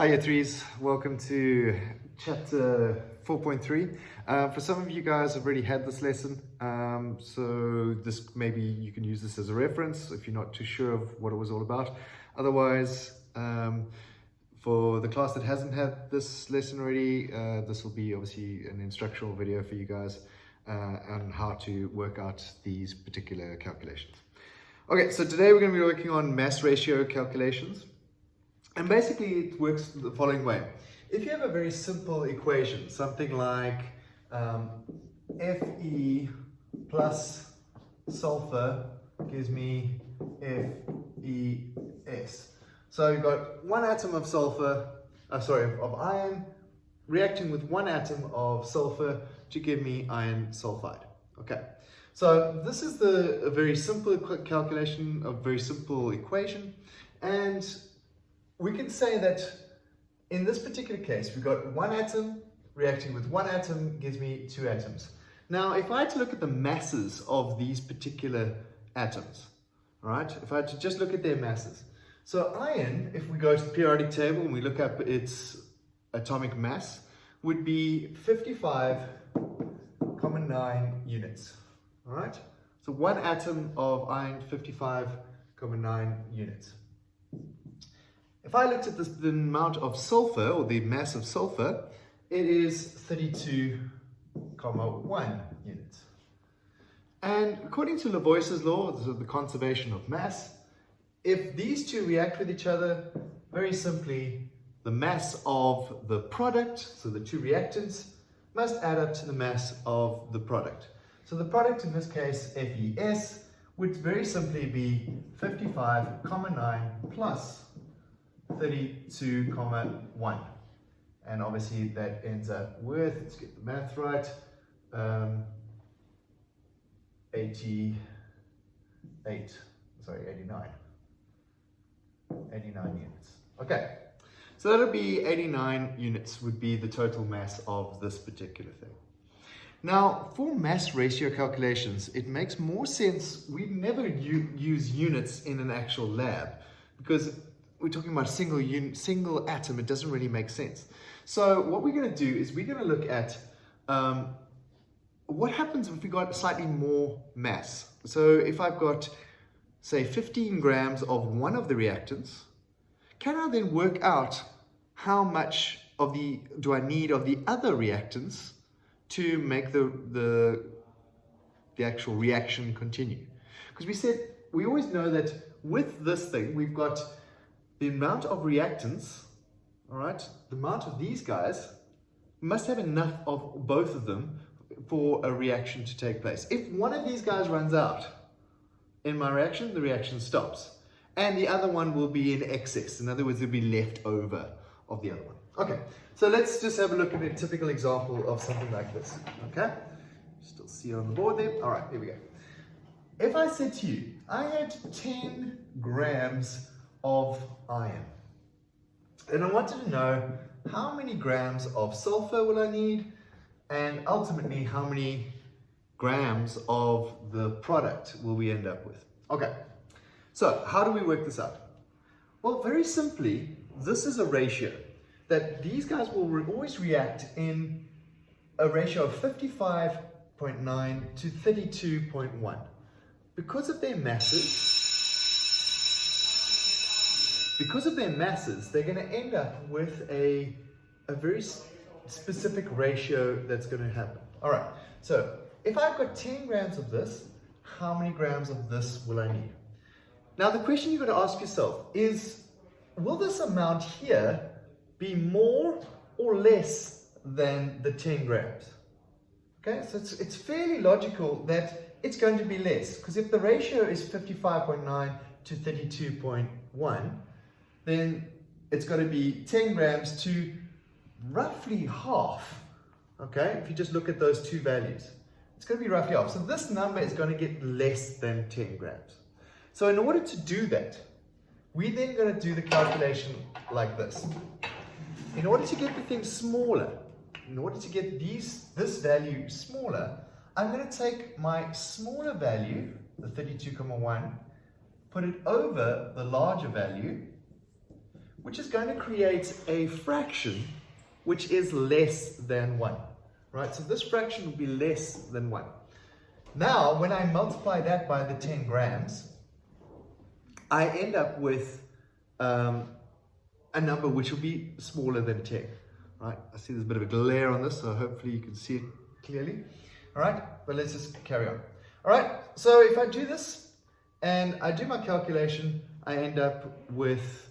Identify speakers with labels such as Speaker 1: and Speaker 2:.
Speaker 1: Hi, year threes. Welcome to chapter 4.3. For some of you guys have already had this lesson, so this maybe you can use this as a reference if you're not too sure of what it was all about. Otherwise, for the class that hasn't had this lesson already, this will be obviously an instructional video for you guys on how to work out these particular calculations. Okay, so today we're going to be working on mass ratio calculations. And basically it works the following way. If you have a very simple equation, something like Fe plus sulfur gives me FeS. So you've got one atom of of iron reacting with one atom of sulfur to give me iron sulfide. Okay, so this is a very simple calculation, a very simple equation, and we can say that in this particular case, we've got one atom reacting with one atom gives me two atoms. Now, if I had to look at the masses of these particular atoms, all right, if I had to just look at their masses. So iron, if we go to the periodic table and we look up its atomic mass, would be 55,9 units, all right? So one atom of iron, 55,9 units. If I looked at the amount of sulfur, or the mass of sulfur, it is 32,1 units. And according to Lavoisier's law, the conservation of mass, if these two react with each other, very simply, the mass of the product, so the two reactants, must add up to the mass of the product. So the product in this case, FeS, would very simply be 55,9 plus 32,1, and obviously that ends up with, let's get the math right, 89 units. Okay, so that'll be 89 units would be the total mass of this particular thing. Now, for mass ratio calculations, it makes more sense. We never use units in an actual lab because we're talking about a single atom. It doesn't really make sense. So what we're going to do is we're going to look at what happens if we got slightly more mass. So if I've got, say, 15 grams of one of the reactants, can I then work out how much do I need of the other reactants to make the actual reaction continue? Because we always know that with this thing, we've got the amount of reactants, all right, the amount of these guys must have enough of both of them for a reaction to take place. If one of these guys runs out in my reaction, the reaction stops. And the other one will be in excess. In other words, it'll be left over of the other one. Okay, so let's just have a look at a typical example of something like this. Okay, still see it on the board there. All right, here we go. If I said to you, I had 10 grams of iron, and I wanted to know how many grams of sulfur will I need, and ultimately how many grams of the product will we end up with. Okay, so how do we work this out? Well, very simply, this is a ratio that these guys will always react in a ratio of 55.9 to 32.1. Because of their masses, they're going to end up with a very specific ratio that's going to happen. All right, so if I've got 10 grams of this, how many grams of this will I need? Now, the question you've got to ask yourself is, will this amount here be more or less than the 10 grams? Okay, so it's fairly logical that it's going to be less, because if the ratio is 55.9 to 32.1, then it's going to be 10 grams to roughly half. Okay, if you just look at those two values, it's going to be roughly half. So this number is going to get less than 10 grams. So in order to do that, we're then going to do the calculation like this. In order to get the thing smaller, in order to get this value smaller, I'm going to take my smaller value, the 32,1, put it over the larger value, which is going to create a fraction which is less than 1. Right? So this fraction will be less than 1. Now, when I multiply that by the 10 grams, I end up with a number which will be smaller than 10. Right? I see there's a bit of a glare on this, so hopefully you can see it clearly. All right, but let's just carry on. All right, so if I do this and I do my calculation, I end up with